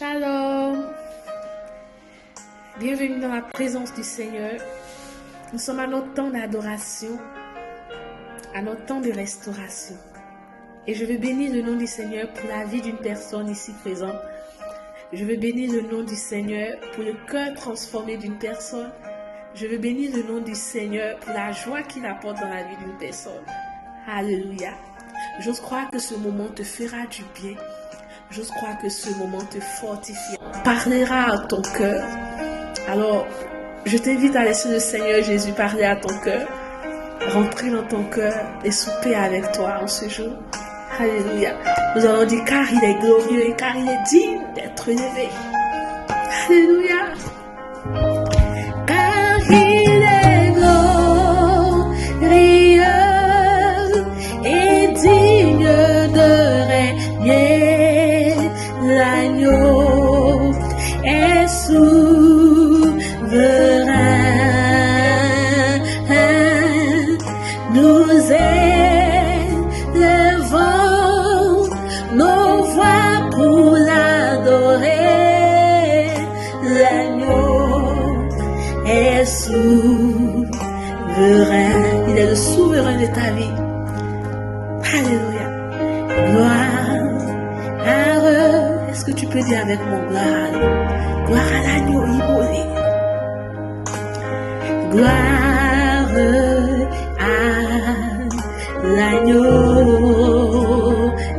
Shalom. Bienvenue dans la présence du Seigneur. Nous sommes à notre temps d'adoration, à notre temps de restauration. Et je veux bénir le nom du Seigneur pour la vie d'une personne ici présente. Je veux bénir le nom du Seigneur pour le cœur transformé d'une personne. Je veux bénir le nom du Seigneur pour la joie qu'il apporte dans la vie d'une personne. Alléluia. J'ose croire que ce moment te fera du bien. J'ose croire que ce moment te fortifiera, parlera à ton cœur. Alors, je t'invite à laisser le Seigneur Jésus parler à ton cœur, rentrer dans ton cœur et souper avec toi en ce jour. Alléluia. Nous allons dire car il est glorieux et car il est digne d'être élevé. Alléluia. Car il est glorieux et digne de régner. L'agneau est souverain. Nous élevons nos voix pour l'adorer. L'agneau est souverain. Il est le souverain de ta vie. Alléluia. Gloire. Est-ce que tu peux dire avec mon gloire? Gloire à l'agneau immolé. Gloire à l'agneau.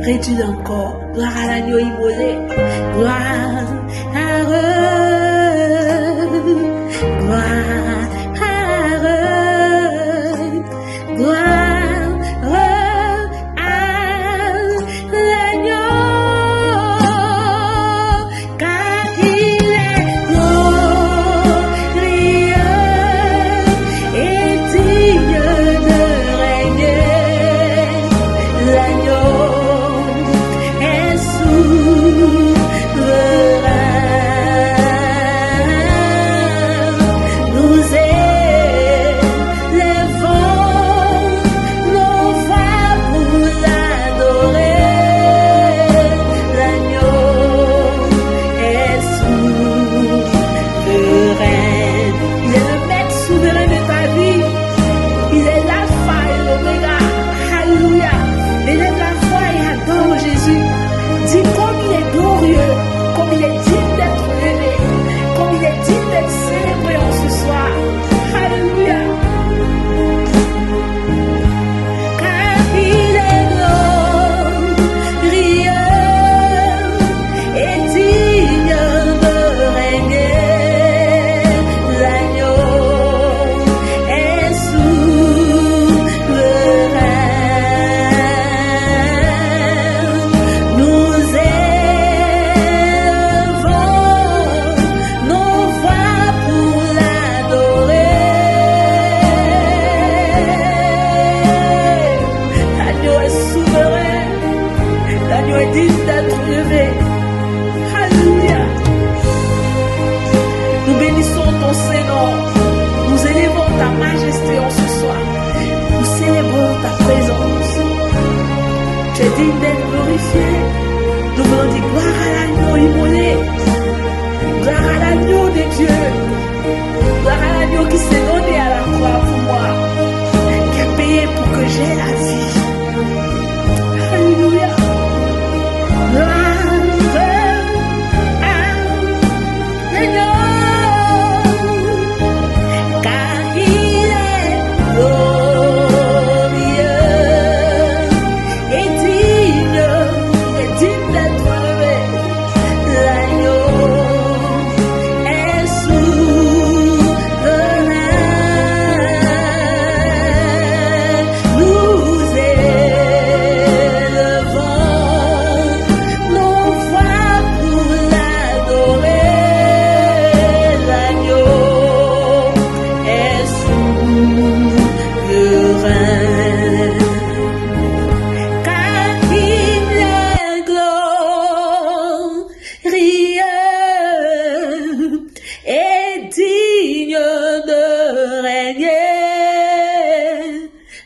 Réduis encore. Gloire à l'agneau immolé. Gloire à gloire à gloire.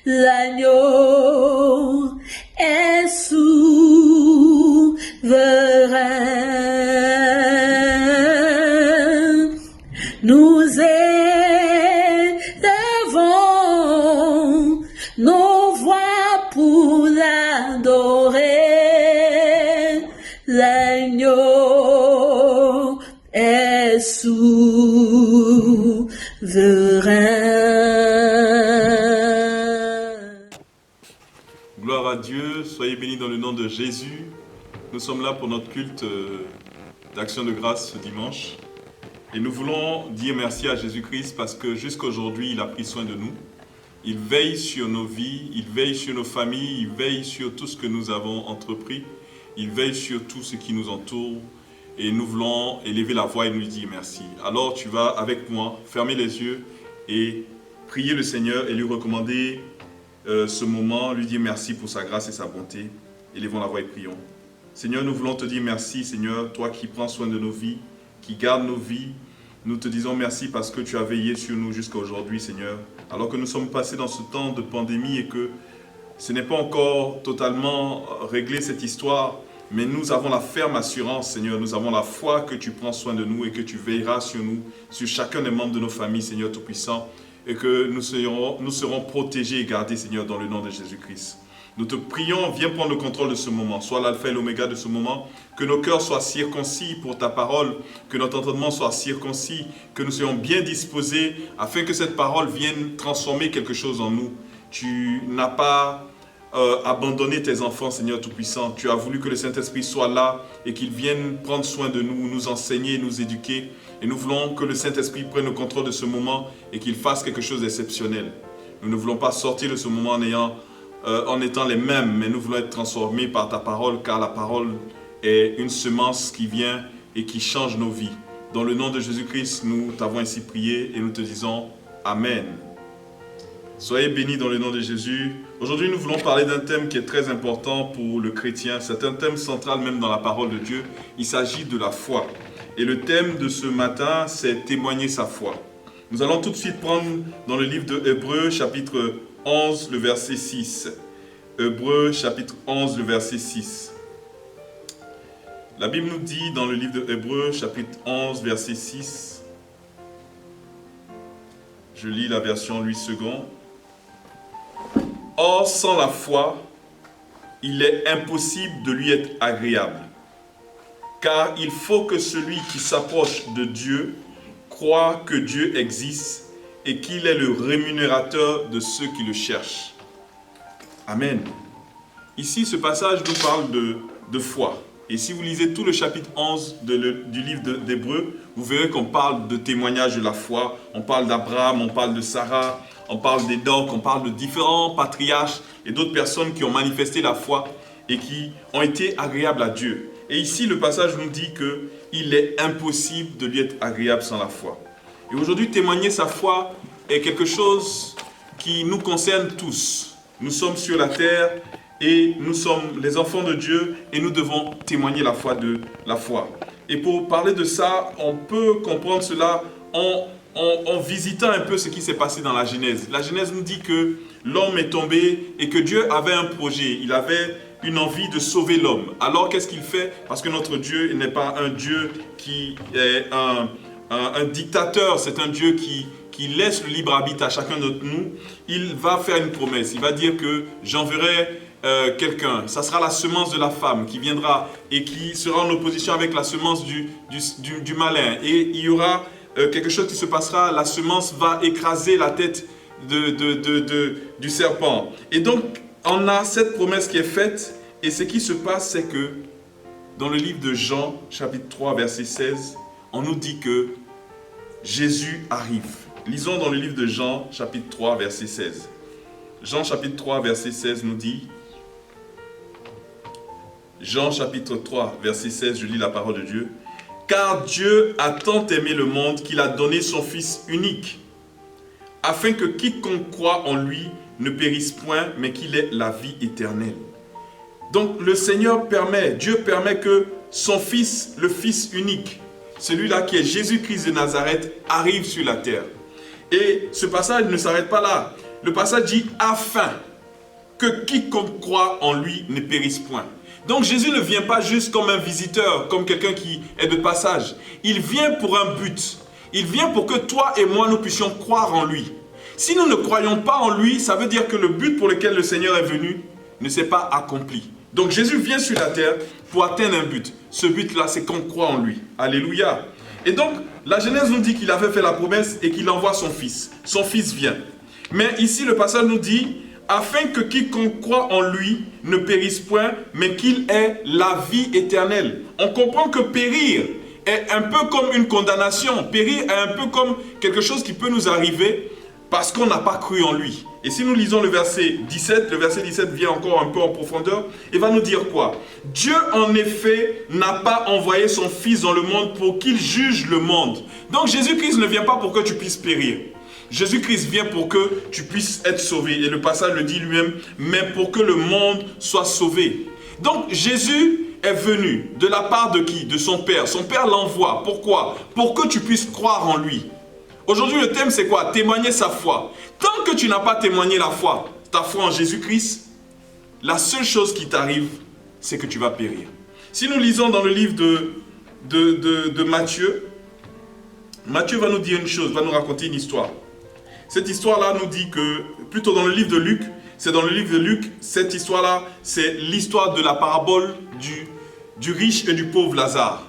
L'agneau est souverain. l'agneau est souverain. Gloire à Dieu, soyez bénis dans le nom de Jésus. Nous sommes là pour notre culte d'action de grâce ce dimanche. Et nous voulons dire merci à Jésus-Christ parce que jusqu'à aujourd'hui, il a pris soin de nous. Il veille sur nos vies, il veille sur nos familles, il veille sur tout ce que nous avons entrepris. Il veille sur tout ce qui nous entoure. Et nous voulons élever la voix et nous dire merci. Alors tu vas avec moi fermer les yeux et prier le Seigneur et lui recommander ce moment, lui dire merci pour sa grâce et sa bonté. Élevons la voix et prions. Seigneur, nous voulons te dire merci, Seigneur, toi qui prends soin de nos vies, qui gardes nos vies. Nous te disons merci parce que tu as veillé sur nous jusqu'à aujourd'hui, Seigneur. Alors que nous sommes passés dans ce temps de pandémie et que ce n'est pas encore totalement réglé cette histoire, mais nous avons la ferme assurance, Seigneur, nous avons la foi que tu prends soin de nous et que tu veilleras sur nous, sur chacun des membres de nos familles, Seigneur Tout-Puissant, et que nous serons protégés et gardés, Seigneur, dans le nom de Jésus-Christ. Nous te prions, viens prendre le contrôle de ce moment, sois l'alpha et l'oméga de ce moment, que nos cœurs soient circoncis pour ta parole, que notre entendement soit circoncis, que nous soyons bien disposés afin que cette parole vienne transformer quelque chose en nous. Tu n'as pas abandonné tes enfants, Seigneur Tout-Puissant. Tu as voulu que le Saint-Esprit soit là et qu'il vienne prendre soin de nous, nous enseigner, nous éduquer. Et nous voulons que le Saint-Esprit prenne le contrôle de ce moment et qu'il fasse quelque chose d'exceptionnel. Nous ne voulons pas sortir de ce moment en étant les mêmes, mais nous voulons être transformés par ta parole, car la parole est une semence qui vient et qui change nos vies. Dans le nom de Jésus-Christ, nous t'avons ainsi prié et nous te disons Amen. Soyez bénis dans le nom de Jésus. Aujourd'hui, nous voulons parler d'un thème qui est très important pour le chrétien. C'est un thème central même dans la parole de Dieu. Il s'agit de la foi. Et le thème de ce matin, c'est témoigner sa foi. Nous allons tout de suite prendre dans le livre de Hébreux, chapitre 11, le verset 6. Hébreux, chapitre 11, le verset 6. La Bible nous dit dans le livre de Hébreux, chapitre 11, verset 6. Je lis la version Louis II. Or, sans la foi, il est impossible de lui être agréable. Car il faut que celui qui s'approche de Dieu croit que Dieu existe et qu'il est le rémunérateur de ceux qui le cherchent. Amen. Ici, ce passage nous parle de foi. Et si vous lisez tout le chapitre 11 du livre d'Hébreux, vous verrez qu'on parle de témoignage de la foi. On parle d'Abraham, on parle de Sarah, on parle d'Enoch, on parle de différents patriarches et d'autres personnes qui ont manifesté la foi et qui ont été agréables à Dieu. Et ici, le passage nous dit qu'il est impossible de lui être agréable sans la foi. Et aujourd'hui, témoigner sa foi est quelque chose qui nous concerne tous. Nous sommes sur la terre et nous sommes les enfants de Dieu et nous devons témoigner la foi de la foi. Et pour parler de ça, on peut comprendre cela en visitant un peu ce qui s'est passé dans la Genèse. La Genèse nous dit que l'homme est tombé et que Dieu avait un projet. Il avait une envie de sauver l'homme. Alors qu'est-ce qu'il fait? Parce que notre Dieu n'est pas un Dieu qui est un dictateur, c'est un Dieu qui laisse le libre arbitre à chacun d'entre nous. Il va faire une promesse. Il va dire que j'enverrai quelqu'un. Ça sera la semence de la femme qui viendra et qui sera en opposition avec la semence du malin. Et il y aura quelque chose qui se passera. La semence va écraser la tête du serpent. Et donc, on a cette promesse qui est faite. Et ce qui se passe, c'est que dans le livre de Jean, chapitre 3, verset 16, on nous dit que Jésus arrive. Lisons dans le livre de Jean, chapitre 3, verset 16. Jean, chapitre 3, verset 16 nous dit... Jean, chapitre 3, verset 16, je lis la parole de Dieu. « Car Dieu a tant aimé le monde qu'il a donné son Fils unique, afin que quiconque croit en lui ne périsse point, mais qu'il ait la vie éternelle. » Donc le Seigneur permet, Dieu permet que son Fils, le Fils unique, celui-là qui est Jésus-Christ de Nazareth, arrive sur la terre. Et ce passage ne s'arrête pas là. Le passage dit « afin que quiconque croit en lui ne périsse point ». Donc Jésus ne vient pas juste comme un visiteur, comme quelqu'un qui est de passage. Il vient pour un but. Il vient pour que toi et moi, nous puissions croire en lui. Si nous ne croyons pas en lui, ça veut dire que le but pour lequel le Seigneur est venu ne s'est pas accompli. Donc Jésus vient sur la terre pour atteindre un but. Ce but-là, c'est qu'on croit en lui. Alléluia. Et donc, la Genèse nous dit qu'il avait fait la promesse et qu'il envoie son fils. Son fils vient. Mais ici, le passage nous dit, afin que quiconque croit en lui ne périsse point, mais qu'il ait la vie éternelle. On comprend que périr est un peu comme une condamnation. Périr est un peu comme quelque chose qui peut nous arriver parce qu'on n'a pas cru en lui. Et si nous lisons le verset 17 vient encore un peu en profondeur et va nous dire quoi? Dieu en effet n'a pas envoyé son fils dans le monde pour qu'il juge le monde. Donc Jésus-Christ ne vient pas pour que tu puisses périr. Jésus-Christ vient pour que tu puisses être sauvé. Et le passage le dit lui-même, mais pour que le monde soit sauvé. Donc Jésus est venu de la part de qui? De son Père. Son Père l'envoie. Pourquoi? Pour que tu puisses croire en lui. Aujourd'hui, le thème, c'est quoi? Témoigner sa foi. Tant que tu n'as pas témoigné la foi, ta foi en Jésus-Christ, la seule chose qui t'arrive, c'est que tu vas périr. Si nous lisons dans le livre de Matthieu, Matthieu va nous dire une chose, va nous raconter une histoire. Cette histoire-là nous dit que, plutôt dans le livre de Luc, c'est dans le livre de Luc, cette histoire-là, c'est l'histoire de la parabole du riche et du pauvre Lazare.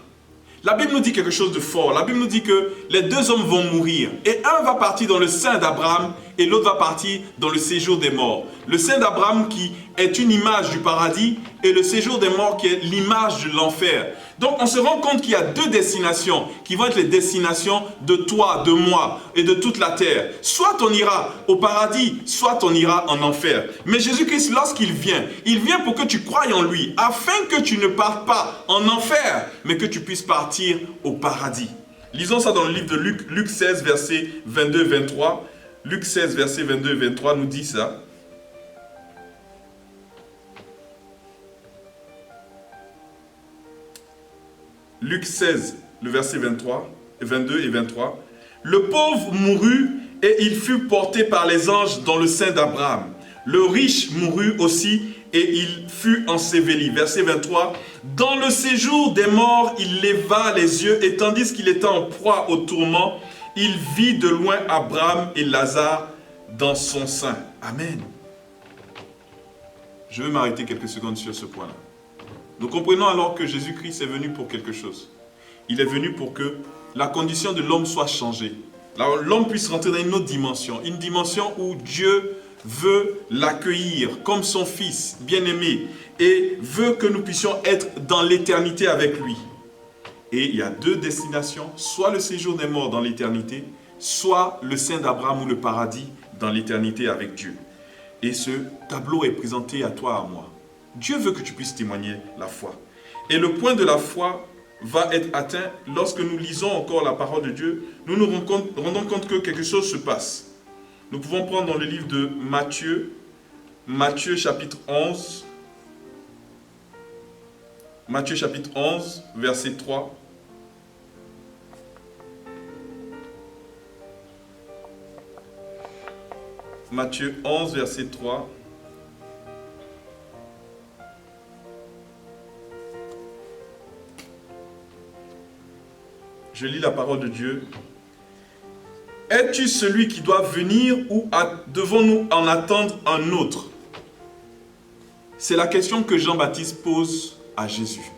La Bible nous dit quelque chose de fort. La Bible nous dit que les deux hommes vont mourir. Et un va partir dans le sein d'Abraham et l'autre va partir dans le séjour des morts. Le sein d'Abraham qui est une image du paradis et le séjour des morts qui est l'image de l'enfer. Donc on se rend compte qu'il y a deux destinations qui vont être les destinations de toi, de moi et de toute la terre. Soit on ira au paradis, soit on ira en enfer. Mais Jésus-Christ, lorsqu'il vient, il vient pour que tu croies en lui, afin que tu ne partes pas en enfer, mais que tu puisses partir au paradis. Lisons ça dans le livre de Luc, Luc 16, versets 22 et 23. Luc 16, versets 22 et 23 nous dit ça. Luc 16, le verset 22 et 23. Le pauvre mourut et il fut porté par les anges dans le sein d'Abraham. Le riche mourut aussi et il fut enseveli. Verset 23. Dans le séjour des morts, il leva les yeux et tandis qu'il était en proie au tourment, il vit de loin Abraham et Lazare dans son sein. Amen. Je vais m'arrêter quelques secondes sur ce point-là. Nous comprenons alors que Jésus-Christ est venu pour quelque chose. Il est venu pour que la condition de l'homme soit changée. L'homme puisse rentrer dans une autre dimension. Une dimension où Dieu veut l'accueillir comme son fils bien-aimé et veut que nous puissions être dans l'éternité avec lui. Et il y a deux destinations, soit le séjour des morts dans l'éternité, soit le sein d'Abraham ou le paradis dans l'éternité avec Dieu. Et ce tableau est présenté à toi, à moi. Dieu veut que tu puisses témoigner la foi. Et le point de la foi va être atteint lorsque nous lisons encore la parole de Dieu. Nous nous rendons compte que quelque chose se passe. Nous pouvons prendre dans le livre de Matthieu, Matthieu chapitre 11. Matthieu chapitre 11, verset 3. Matthieu 11, verset 3. Je lis la parole de Dieu. Es-tu celui qui doit venir ou devons-nous en attendre un autre? C'est la question que Jean-Baptiste pose à Jésus.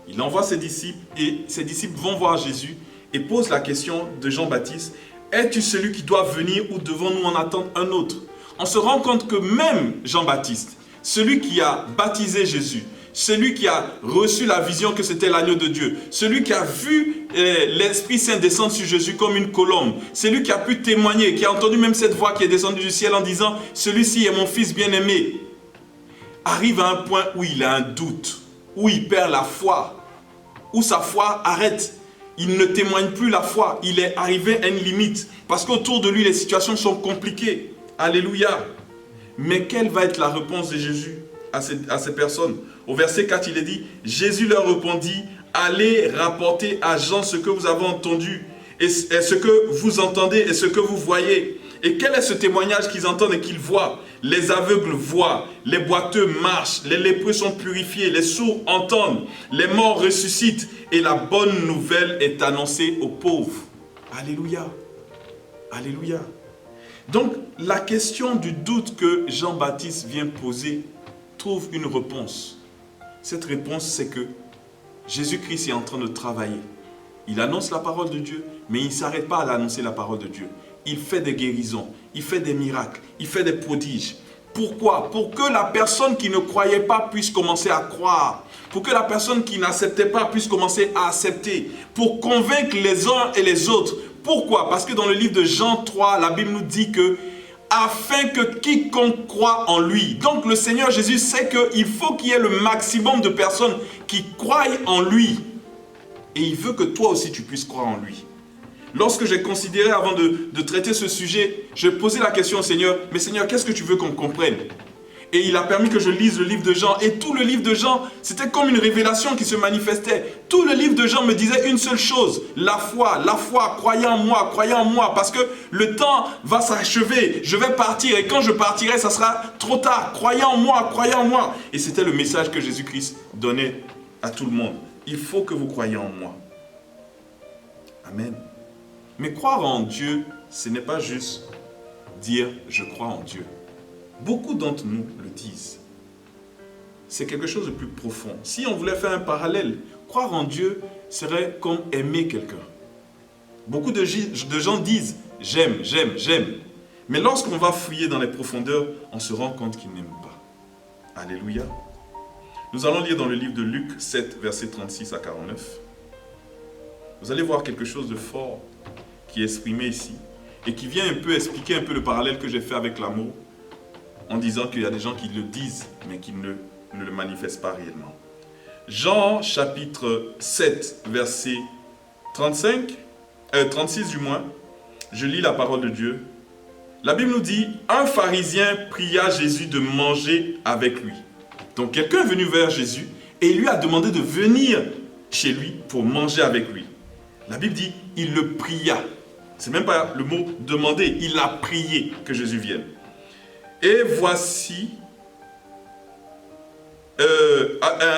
Il envoie ses disciples et ses disciples vont voir Jésus et posent la question de Jean-Baptiste. Es-tu celui qui doit venir ou devons-nous en attendre un autre? On se rend compte que même Jean-Baptiste, celui qui a baptisé Jésus, celui qui a reçu la vision que c'était l'agneau de Dieu, celui qui a vu l'Esprit Saint descendre sur Jésus comme une colombe, celui qui a pu témoigner, qui a entendu même cette voix qui est descendue du ciel en disant « Celui-ci est mon fils bien-aimé », arrive à un point où il a un doute, où il perd la foi, où sa foi arrête. Il ne témoigne plus la foi, il est arrivé à une limite, parce qu'autour de lui, les situations sont compliquées. Alléluia. Mais quelle va être la réponse de Jésus à ces personnes? Au verset 4, il est dit, Jésus leur répondit, allez rapporter à Jean ce que vous avez entendu, et ce que vous entendez et ce que vous voyez. Et quel est ce témoignage qu'ils entendent et qu'ils voient? Les aveugles voient, les boiteux marchent, les lépreux sont purifiés, les sourds entendent, les morts ressuscitent et la bonne nouvelle est annoncée aux pauvres. Alléluia. Alléluia. Donc la question du doute que Jean-Baptiste vient poser trouve une réponse. Cette réponse, c'est que Jésus-Christ est en train de travailler. Il annonce la parole de Dieu, mais il ne s'arrête pas à annoncer la parole de Dieu. Il fait des guérisons, il fait des miracles, il fait des prodiges. Pourquoi? Pour que la personne qui ne croyait pas puisse commencer à croire. Pour que la personne qui n'acceptait pas puisse commencer à accepter. Pour convaincre les uns et les autres. Pourquoi? Parce que dans le livre de Jean 3, la Bible nous dit que afin que quiconque croit en lui. Donc le Seigneur Jésus sait qu'il faut qu'il y ait le maximum de personnes qui croient en lui. Et il veut que toi aussi tu puisses croire en lui. Lorsque j'ai considéré avant de traiter ce sujet, je posais la question au Seigneur, mais Seigneur, qu'est-ce que tu veux qu'on comprenne? Et il a permis que je lise le livre de Jean. Et tout le livre de Jean, c'était comme une révélation qui se manifestait. Tout le livre de Jean me disait une seule chose. La foi, croyez en moi. Parce que le temps va s'achever. Je vais partir et quand je partirai, ça sera trop tard. Croyez en moi. Et c'était le message que Jésus-Christ donnait à tout le monde. Il faut que vous croyiez en moi. Amen. Mais croire en Dieu, ce n'est pas juste dire « je crois en Dieu ». Beaucoup d'entre nous le disent. C'est quelque chose de plus profond. Si on voulait faire un parallèle, croire en Dieu serait comme aimer quelqu'un. Beaucoup de gens disent « j'aime ». Mais lorsqu'on va fouiller dans les profondeurs, on se rend compte qu'ils n'aiment pas. Alléluia. Nous allons lire dans le livre de Luc 7, versets 36 à 49. Vous allez voir quelque chose de fort qui est exprimé ici et qui vient un peu expliquer un peu le parallèle que j'ai fait avec l'amour en disant qu'il y a des gens qui le disent mais qui ne le manifestent pas réellement. Jean chapitre 7 verset 36 du moins, je lis la parole de Dieu. La Bible nous dit, un pharisien pria Jésus de manger avec lui. Donc quelqu'un est venu vers Jésus et il lui a demandé de venir chez lui pour manger avec lui. La Bible dit, il le pria. C'est même pas le mot demander, il a prié que Jésus vienne. Et voici,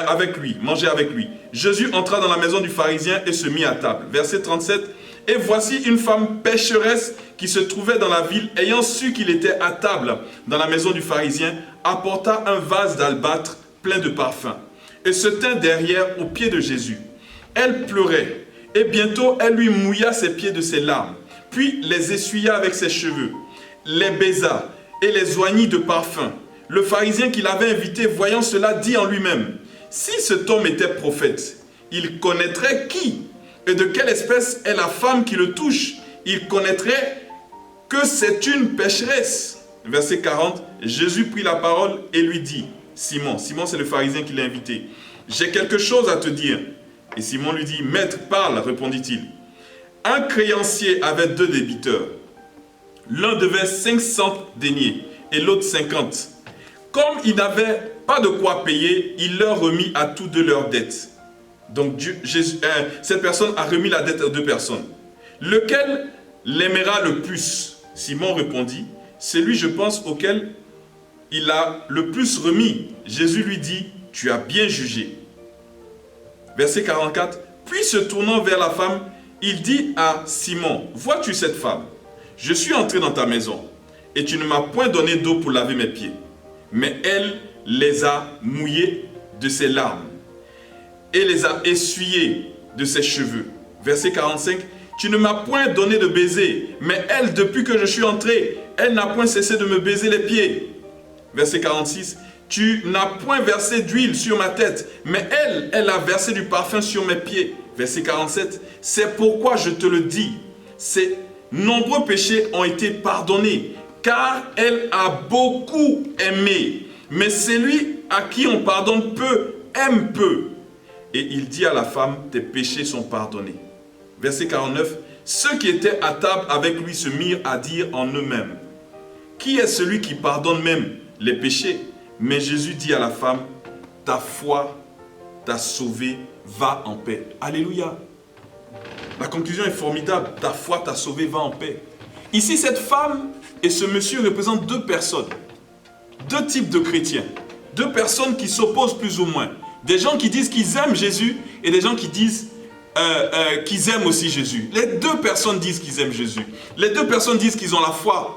avec lui, manger avec lui. Jésus entra dans la maison du pharisien et se mit à table. Verset 37, et voici une femme pécheresse qui se trouvait dans la ville, ayant su qu'il était à table dans la maison du pharisien, apporta un vase d'albâtre plein de parfums et se tint derrière aux pieds de Jésus. Elle pleurait et bientôt elle lui mouilla ses pieds de ses larmes, puis les essuya avec ses cheveux, les baisa et les oignit de parfum. Le pharisien qui l'avait invité, voyant cela, dit en lui-même, si cet homme était prophète, il connaîtrait qui et de quelle espèce est la femme qui le touche. Il connaîtrait que c'est une pécheresse. Verset 40, Jésus prit la parole et lui dit, Simon c'est le pharisien qui l'a invité, j'ai quelque chose à te dire. Et Simon lui dit, maître, parle, répondit-il. Un créancier avait 2 débiteurs. L'un devait 500 deniers et l'autre 50. Comme il n'avait pas de quoi payer, il leur remit à tous 2 leurs dettes. Donc cette personne a remis la dette à 2 personnes. Lequel l'aimera le plus? Simon répondit, celui, je pense, auquel il a le plus remis. Jésus lui dit, tu as bien jugé. Verset 44, puis se tournant vers la femme, il dit à Simon, vois-tu cette femme? Je suis entré dans ta maison et tu ne m'as point donné d'eau pour laver mes pieds, mais elle les a mouillés de ses larmes et les a essuyés de ses cheveux. Verset 45, tu ne m'as point donné de baiser, mais elle, depuis que je suis entré, elle n'a point cessé de me baiser les pieds. Verset 46, tu n'as point versé d'huile sur ma tête, mais elle a versé du parfum sur mes pieds. Verset 47, c'est pourquoi je te le dis, ses nombreux péchés ont été pardonnés, car elle a beaucoup aimé. Mais celui à qui on pardonne peu, aime peu. Et il dit à la femme, tes péchés sont pardonnés. Verset 49, ceux qui étaient à table avec lui se mirent à dire en eux-mêmes, qui est celui qui pardonne même les péchés? Mais Jésus dit à la femme, ta foi t'a sauvé, va en paix. Alléluia. La conclusion est formidable, ta foi t'a sauvé, va en paix. Ici, cette femme et ce monsieur représentent 2 personnes, 2 types de chrétiens, 2 personnes qui s'opposent plus ou moins. Des gens qui disent qu'ils aiment Jésus et des gens qui disent qu'ils aiment aussi Jésus. Les 2 personnes disent qu'ils aiment Jésus. Les 2 personnes disent qu'ils ont la foi.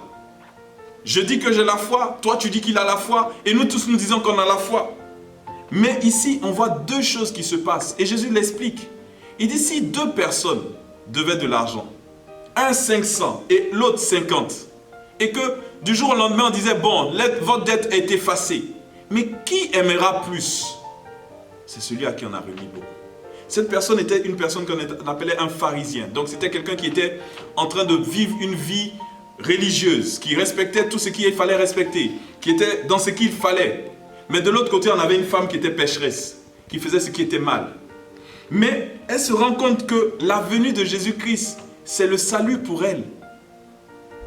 Je dis que j'ai la foi, toi tu dis qu'il a la foi, et nous tous nous disons qu'on a la foi. Mais ici, on voit deux choses qui se passent. Et Jésus l'explique. Il dit, si deux personnes devaient de l'argent, un 500 et l'autre 50, et que du jour au lendemain, on disait, bon, votre dette est effacée. Mais qui aimera plus? C'est celui à qui on a remis beaucoup. Cette personne était une personne qu'on appelait un pharisien. Donc c'était quelqu'un qui était en train de vivre une vie religieuse, qui respectait tout ce qu'il fallait respecter, qui était dans ce qu'il fallait. Mais de l'autre côté, on avait une femme qui était pécheresse, qui faisait ce qui était mal. Mais elle se rend compte que la venue de Jésus-Christ, c'est le salut pour elle.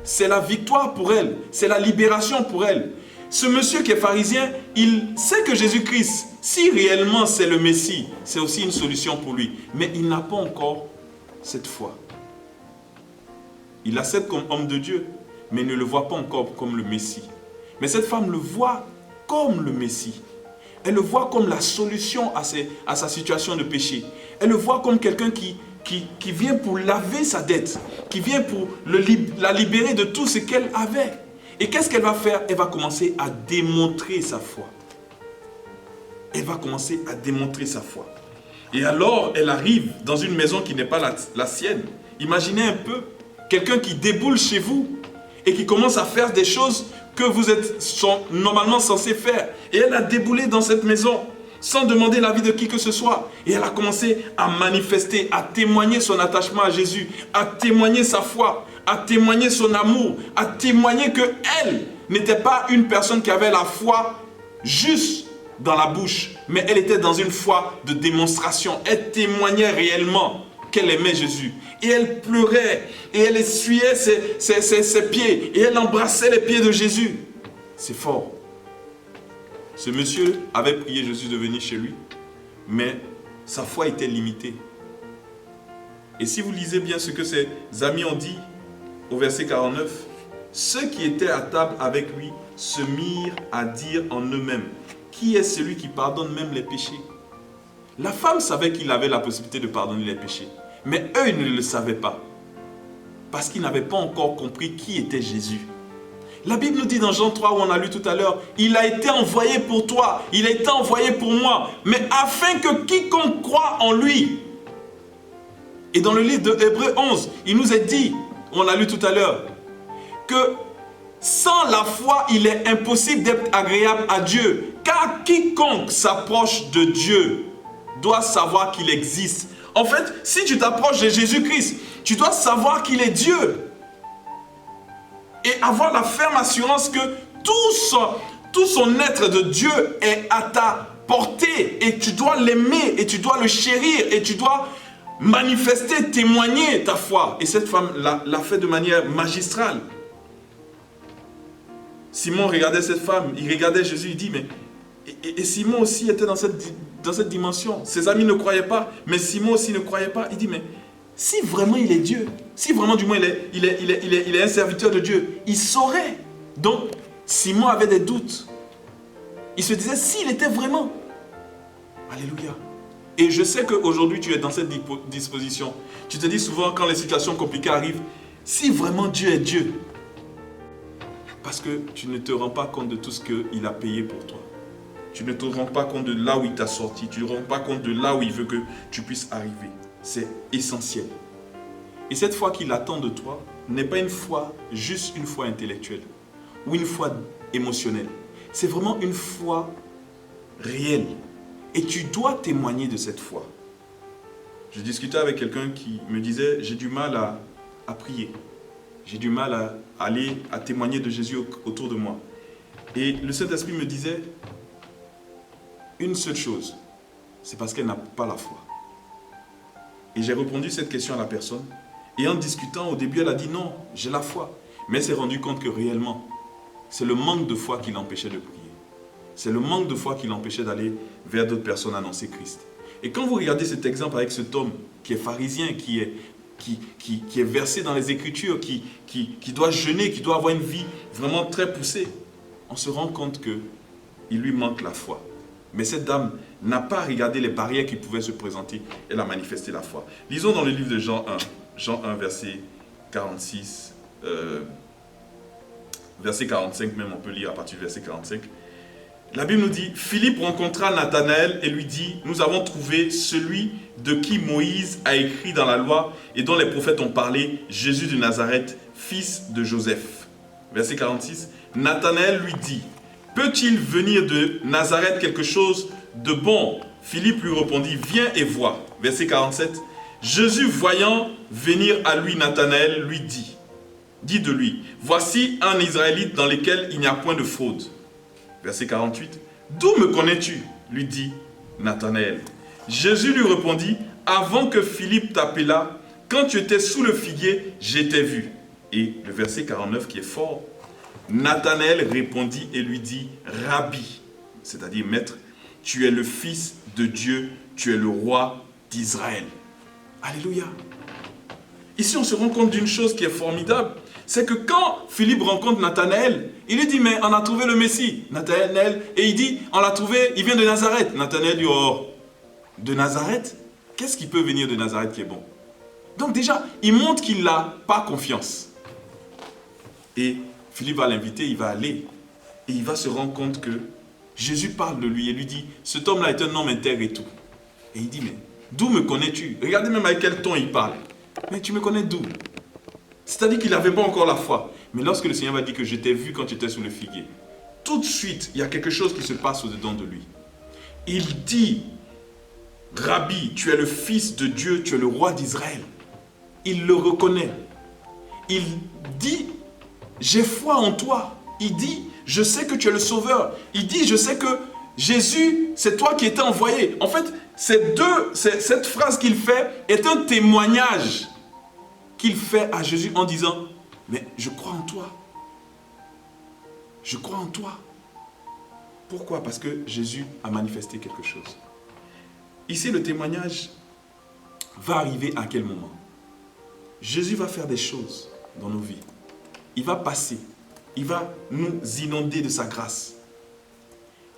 C'est la victoire pour elle. C'est la libération pour elle. Ce monsieur qui est pharisien, il sait que Jésus-Christ, si réellement c'est le Messie, c'est aussi une solution pour lui. Mais il n'a pas encore cette foi. Il l'accepte comme homme de Dieu, mais il ne le voit pas encore comme le Messie. Mais cette femme le voit comme le Messie. Elle le voit comme la solution à sa situation de péché. Elle le voit comme quelqu'un qui vient pour laver sa dette, qui vient pour la libérer de tout ce qu'elle avait. Et qu'est-ce qu'elle va faire? Elle va commencer à démontrer sa foi. Elle va commencer à démontrer sa foi. Et alors, elle arrive dans une maison qui n'est pas la sienne. Imaginez un peu, quelqu'un qui déboule chez vous et qui commence à faire des choses que vous êtes normalement censé faire. Et elle a déboulé dans cette maison sans demander l'avis de qui que ce soit. Et elle a commencé à manifester, à témoigner son attachement à Jésus, à témoigner sa foi, à témoigner son amour, à témoigner qu'elle n'était pas une personne qui avait la foi juste dans la bouche, mais elle était dans une foi de démonstration. Elle témoignait réellement qu'elle aimait Jésus. Et elle pleurait, et elle essuyait ses pieds, et elle embrassait les pieds de Jésus. C'est fort. Ce monsieur avait prié Jésus de venir chez lui, mais sa foi était limitée. Et si vous lisez bien ce que ses amis ont dit, au verset 49, ceux qui étaient à table avec lui se mirent à dire en eux-mêmes, qui est celui qui pardonne même les péchés? La femme savait qu'il avait la possibilité de pardonner les péchés, mais eux, ils ne le savaient pas, parce qu'ils n'avaient pas encore compris qui était Jésus. La Bible nous dit dans Jean 3, où on a lu tout à l'heure, il a été envoyé pour toi, il a été envoyé pour moi, mais afin que quiconque croit en lui. Et dans le livre de Hébreux 11, il nous est dit, on a lu tout à l'heure, que sans la foi, il est impossible d'être agréable à Dieu. Car quiconque s'approche de Dieu doit savoir qu'il existe. En fait, si tu t'approches de Jésus-Christ, tu dois savoir qu'il est Dieu. Et avoir la ferme assurance que tout son être de Dieu est à ta portée. Et tu dois l'aimer, et tu dois le chérir, et tu dois manifester, témoigner ta foi. Et cette femme l'a fait de manière magistrale. Simon regardait cette femme, il regardait Jésus, il dit, mais... Et Simon aussi était dans cette dimension. Ses amis ne croyaient pas, mais Simon aussi ne croyait pas. Il dit, mais si vraiment il est Dieu, si vraiment du moins il est un serviteur de Dieu, il saurait. Donc, Simon avait des doutes. Il se disait, s'il était vraiment. Alléluia. Et je sais qu'aujourd'hui, tu es dans cette disposition. Tu te dis souvent, quand les situations compliquées arrivent, si vraiment Dieu est Dieu, parce que tu ne te rends pas compte de tout ce qu'il a payé pour toi. Tu ne te rends pas compte de là où il t'a sorti. Tu ne te rends pas compte de là où il veut que tu puisses arriver. C'est essentiel. Et cette foi qu'il attend de toi n'est pas une foi, juste une foi intellectuelle ou une foi émotionnelle. C'est vraiment une foi réelle. Et tu dois témoigner de cette foi. Je discutais avec quelqu'un qui me disait, j'ai du mal à prier. J'ai du mal à aller, à témoigner de Jésus autour de moi. Et le Saint-Esprit me disait, une seule chose, c'est parce qu'elle n'a pas la foi. Et j'ai répondu cette question à la personne. Et en discutant, au début, elle a dit non, j'ai la foi. Mais elle s'est rendue compte que réellement, c'est le manque de foi qui l'empêchait de prier. C'est le manque de foi qui l'empêchait d'aller vers d'autres personnes annoncer Christ. Et quand vous regardez cet exemple avec cet homme qui est pharisien, qui est versé dans les Écritures, qui doit jeûner, qui doit avoir une vie vraiment très poussée, on se rend compte qu'il lui manque la foi. Mais cette dame n'a pas regardé les barrières qui pouvaient se présenter. Elle a manifesté la foi. Lisons dans le livre de Jean 1, Jean 1, verset 46, verset 45 même, on peut lire à partir du verset 45. La Bible nous dit, Philippe rencontra Nathanaël et lui dit, nous avons trouvé celui de qui Moïse a écrit dans la loi et dont les prophètes ont parlé, Jésus de Nazareth, fils de Joseph. Verset 46, Nathanaël lui dit, peut-il venir de Nazareth quelque chose de bon? Philippe lui répondit, viens et vois. Verset 47, Jésus voyant venir à lui Nathanaël lui dit de lui, voici un Israélite dans lequel il n'y a point de fraude. Verset 48, d'où me connais-tu? Lui dit Nathanaël. Jésus lui répondit, avant que Philippe t'appelât, quand tu étais sous le figuier, je t'ai vu. Et le verset 49 qui est fort, Nathanaël répondit et lui dit, Rabbi, c'est-à-dire maître, tu es le Fils de Dieu, tu es le roi d'Israël. Alléluia. Ici, on se rend compte d'une chose qui est formidable, c'est que quand Philippe rencontre Nathanaël, il lui dit, mais on a trouvé le Messie. Nathanaël, et il dit, on l'a trouvé, il vient de Nazareth. Nathanaël dit, oh, de Nazareth? Qu'est-ce qui peut venir de Nazareth qui est bon? Donc déjà, il montre qu'il n'a pas confiance. Et Philippe va l'inviter, il va aller, et il va se rendre compte que Jésus parle de lui et lui dit, cet homme-là est un homme intègre et tout. Et il dit, mais d'où me connais-tu? Regardez même avec quel ton il parle. Mais tu me connais d'où? C'est-à-dire qu'il n'avait pas encore la foi. Mais lorsque le Seigneur va dire que je t'ai vu quand tu étais sous le figuier, tout de suite, il y a quelque chose qui se passe au-dedans de lui. Il dit, Rabbi, tu es le Fils de Dieu, tu es le roi d'Israël. Il le reconnaît. Il dit, j'ai foi en toi. Il dit, je sais que tu es le Sauveur. Il dit, je sais que Jésus, c'est toi qui étais envoyé. En fait, cette phrase qu'il fait est un témoignage qu'il fait à Jésus en disant, mais je crois en toi. Je crois en toi. Pourquoi? Parce que Jésus a manifesté quelque chose. Ici, le témoignage va arriver à quel moment? Jésus va faire des choses dans nos vies. Il va passer. Il va nous inonder de sa grâce.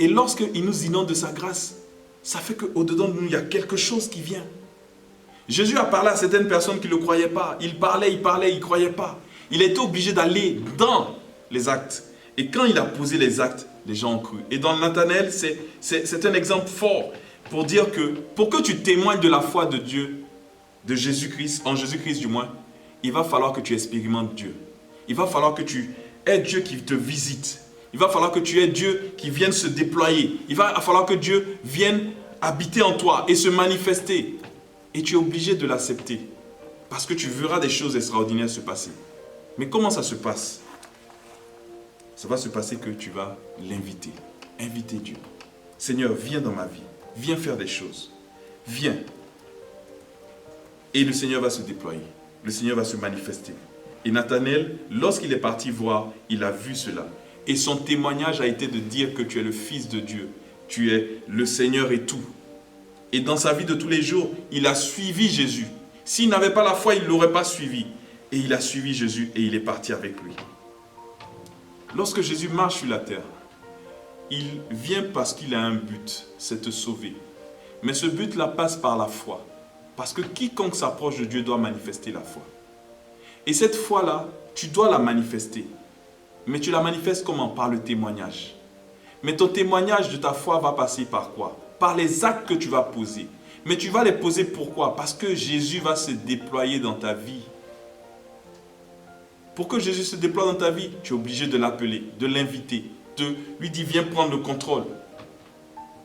Et lorsqu'il nous inonde de sa grâce, ça fait qu'au-dedans de nous, il y a quelque chose qui vient. Jésus a parlé à certaines personnes qui ne le croyaient pas. Il parlait, il ne croyait pas. Il était obligé d'aller dans les actes. Et quand il a posé les actes, les gens ont cru. Et dans Nathanaël, c'est un exemple fort pour dire que, pour que tu témoignes de la foi de Dieu, de Jésus-Christ, en Jésus-Christ du moins, il va falloir que tu expérimentes Dieu. Il va falloir que tu aies Dieu qui te visite. Il va falloir que tu aies Dieu qui vienne se déployer. Il va falloir que Dieu vienne habiter en toi et se manifester. Et tu es obligé de l'accepter. Parce que tu verras des choses extraordinaires se passer. Mais comment ça se passe? Ça va se passer que tu vas l'inviter. Inviter Dieu. Seigneur, viens dans ma vie. Viens faire des choses. Viens. Et le Seigneur va se déployer. Le Seigneur va se manifester. Et Nathanaël, lorsqu'il est parti voir, il a vu cela. Et son témoignage a été de dire que tu es le Fils de Dieu. Tu es le Seigneur et tout. Et dans sa vie de tous les jours, il a suivi Jésus. S'il n'avait pas la foi, il ne l'aurait pas suivi. Et il a suivi Jésus et il est parti avec lui. Lorsque Jésus marche sur la terre, il vient parce qu'il a un but, c'est te sauver. Mais ce but-là passe par la foi. Parce que quiconque s'approche de Dieu doit manifester la foi. Et cette foi-là, tu dois la manifester. Mais tu la manifestes comment? Par le témoignage. Mais ton témoignage de ta foi va passer par quoi? Par les actes que tu vas poser. Mais tu vas les poser pourquoi? Parce que Jésus va se déployer dans ta vie. Pour que Jésus se déploie dans ta vie, tu es obligé de l'appeler, de l'inviter, de lui dire viens prendre le contrôle.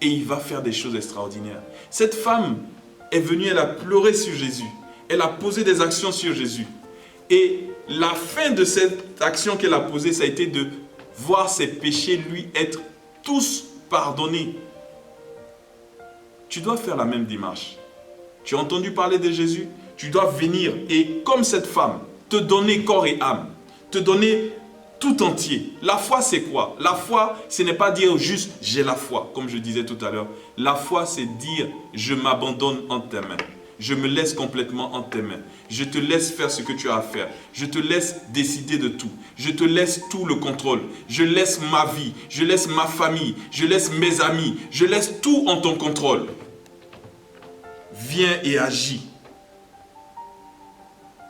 Et il va faire des choses extraordinaires. Cette femme est venue, elle a pleuré sur Jésus. Elle a posé des actions sur Jésus. Et la fin de cette action qu'elle a posée, ça a été de voir ses péchés lui être tous pardonnés. Tu dois faire la même démarche. Tu as entendu parler de Jésus? Tu dois venir et comme cette femme, te donner corps et âme. Te donner tout entier. La foi, c'est quoi? La foi, ce n'est pas dire juste j'ai la foi, comme je disais tout à l'heure. La foi, c'est dire je m'abandonne en tes mains. Je me laisse complètement en tes mains. Je te laisse faire ce que tu as à faire. Je te laisse décider de tout. Je te laisse tout le contrôle. Je laisse ma vie. Je laisse ma famille. Je laisse mes amis. Je laisse tout en ton contrôle. Viens et agis.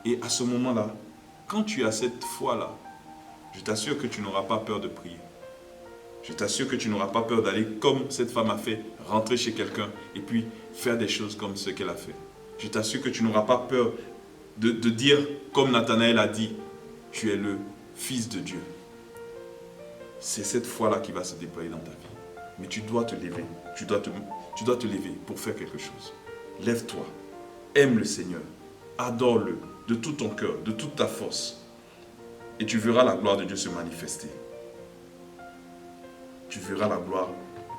Et à ce moment-là, quand tu as cette foi-là, je t'assure que tu n'auras pas peur de prier. Je t'assure que tu n'auras pas peur d'aller comme cette femme a fait, rentrer chez quelqu'un et puis faire des choses comme ce qu'elle a fait. Je t'assure que tu n'auras pas peur de dire comme Nathanaël a dit, tu es le Fils de Dieu. C'est cette foi-là qui va se déployer dans ta vie. Mais tu dois te lever, tu dois te lever pour faire quelque chose. Lève-toi, aime le Seigneur, adore-le de tout ton cœur, de toute ta force. Et tu verras la gloire de Dieu se manifester. Tu verras la gloire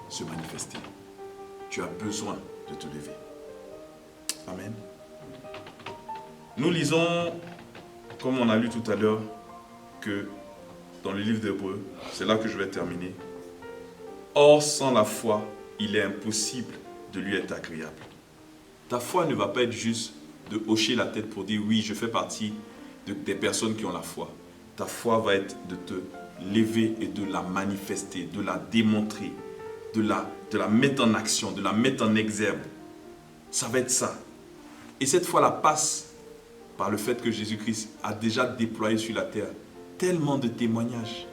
se manifester. Tu as besoin de te lever. Amen. Nous lisons, comme on a lu tout à l'heure, que dans le livre d'Hébreux, c'est là que je vais terminer. Or, sans la foi, il est impossible de lui être agréable. Ta foi ne va pas être juste de hocher la tête pour dire oui, je fais partie des personnes qui ont la foi. Ta foi va être de te lever et de la manifester, de la démontrer, de la mettre en action, de la mettre en exergue. Ça va être ça. Et cette foi-là passe par le fait que Jésus-Christ a déjà déployé sur la terre tellement de témoignages,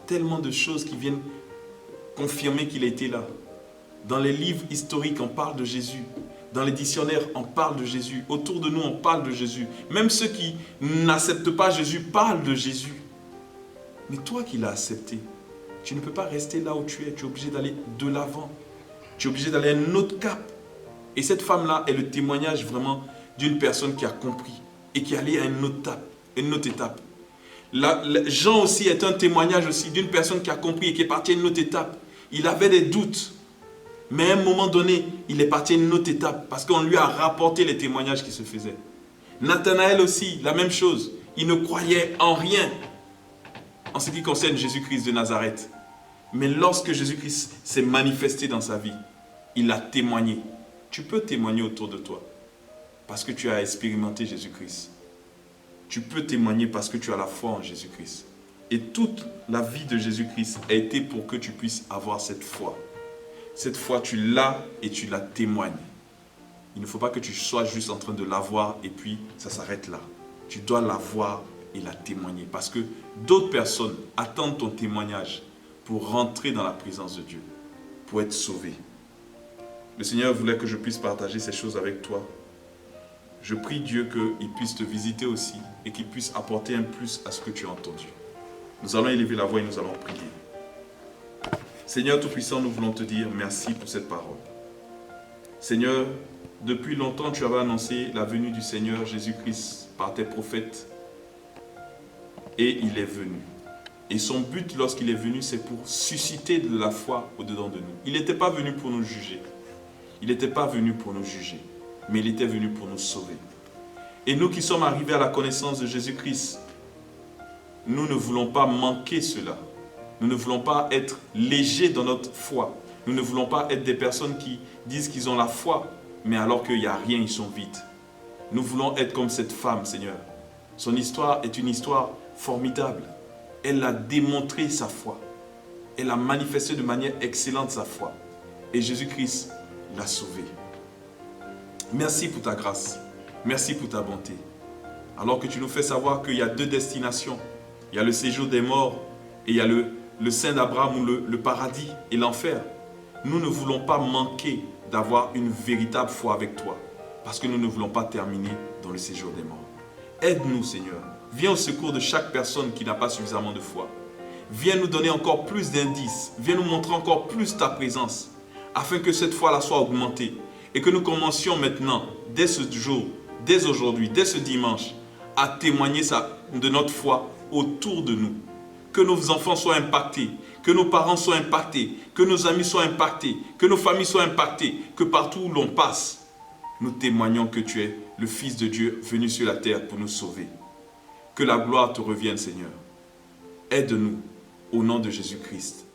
tellement de choses qui viennent confirmer qu'il a été là. Dans les livres historiques, on parle de Jésus. Dans les dictionnaires, on parle de Jésus. Autour de nous, on parle de Jésus. Même ceux qui n'acceptent pas Jésus parlent de Jésus. Mais toi qui l'as accepté, tu ne peux pas rester là où tu es. Tu es obligé d'aller de l'avant. Tu es obligé d'aller à un autre cap. Et cette femme-là est le témoignage vraiment d'une personne qui a compris et qui est allée à une autre étape. Jean aussi est un témoignage aussi d'une personne qui a compris et qui est partie à une autre étape. Il avait des doutes. Mais à un moment donné, il est parti à une autre étape parce qu'on lui a rapporté les témoignages qui se faisaient. Nathanaël aussi, la même chose. Il ne croyait en rien en ce qui concerne Jésus-Christ de Nazareth. Mais lorsque Jésus-Christ s'est manifesté dans sa vie, il a témoigné. Tu peux témoigner autour de toi parce que tu as expérimenté Jésus-Christ. Tu peux témoigner parce que tu as la foi en Jésus-Christ. Et toute la vie de Jésus-Christ a été pour que tu puisses avoir cette foi. Cette foi, tu l'as et tu la témoignes. Il ne faut pas que tu sois juste en train de l'avoir et puis ça s'arrête là. Tu dois l'avoir et la témoigner. Parce que d'autres personnes attendent ton témoignage pour rentrer dans la présence de Dieu, pour être sauvés. Le Seigneur voulait que je puisse partager ces choses avec toi. Je prie Dieu qu'il puisse te visiter aussi et qu'il puisse apporter un plus à ce que tu as entendu. Nous allons élever la voix et nous allons prier. Seigneur Tout-Puissant, nous voulons te dire merci pour cette parole. Seigneur, depuis longtemps tu avais annoncé la venue du Seigneur Jésus-Christ par tes prophètes et il est venu. Et son but lorsqu'il est venu, c'est pour susciter de la foi au-dedans de nous. Il n'était pas venu pour nous juger. Il n'était pas venu pour nous juger, mais il était venu pour nous sauver. Et nous qui sommes arrivés à la connaissance de Jésus-Christ, nous ne voulons pas manquer cela. Nous ne voulons pas être légers dans notre foi. Nous ne voulons pas être des personnes qui disent qu'ils ont la foi, mais alors qu'il n'y a rien, ils sont vides. Nous voulons être comme cette femme, Seigneur. Son histoire est une histoire formidable. Elle a démontré sa foi. Elle a manifesté de manière excellente sa foi. Et Jésus-Christ l'a sauvée. Merci pour ta grâce. Merci pour ta bonté. Alors que tu nous fais savoir qu'il y a deux destinations. Il y a le séjour des morts et il y a le sein d'Abraham ou le paradis et l'enfer. Nous ne voulons pas manquer d'avoir une véritable foi avec toi parce que nous ne voulons pas terminer dans le séjour des morts. Aide-nous, Seigneur. Viens au secours de chaque personne qui n'a pas suffisamment de foi. Viens nous donner encore plus d'indices. Viens nous montrer encore plus ta présence afin que cette foi-là soit augmentée et que nous commencions maintenant, dès ce jour, dès aujourd'hui, dès ce dimanche, à témoigner de notre foi autour de nous. Que nos enfants soient impactés, que nos parents soient impactés, que nos amis soient impactés, que nos familles soient impactées, que partout où l'on passe, nous témoignons que tu es le Fils de Dieu venu sur la terre pour nous sauver. Que la gloire te revienne, Seigneur. Aide-nous au nom de Jésus-Christ.